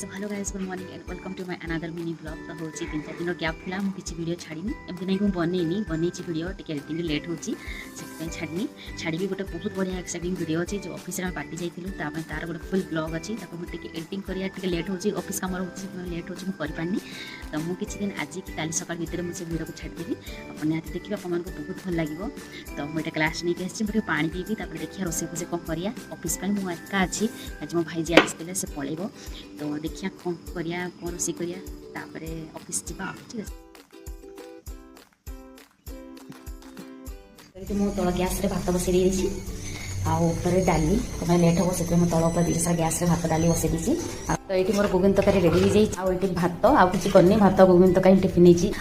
So hello guys good morning and welcome to my another mini blog. तो हूँ 3-4 दिन gap था मुझे वीडियो छाड़नी एमती नहीं बनईनी बनई वीडियो टी एडिटिंग लेट होती छाड़नी छाड़ी गोटे बहुत बढ़िया एक्साइटिंग वीडियो अच्छी जो ऑफिस में पार्टी जाइलु तार गोटे फुल ब्लॉग अच्छी मुझे एडिटिंग करा लेट हो ऑफिस कम लेट हो पारनी तो मुझे किसी दिन आज कि काली सकाल भितर मुझे वीडियो को छाड़देवी आप निहती देखिए आपको बहुत भल लगे। तो मुझे क्लास नहीं आसी मुझे पा पीबी देखिए रोसे फोसे कौन करा ऑफिस मुझे एका अच्छी आज मो भाई जी आसते से पलैब तो देखिए कौन करिया कौन रोसे करिया तापर ऑफिस जावा ठीक है। मो तल गैस भात बसई देती आउे डाली तो लेट हम से तल उपर दी सारा गैस भात डाली बसई देती। तो ये मोर गुगुन तकारी रेडी हो जाए भात आउ किसी करनी भात गुगुन तकारी टिफिन नहीं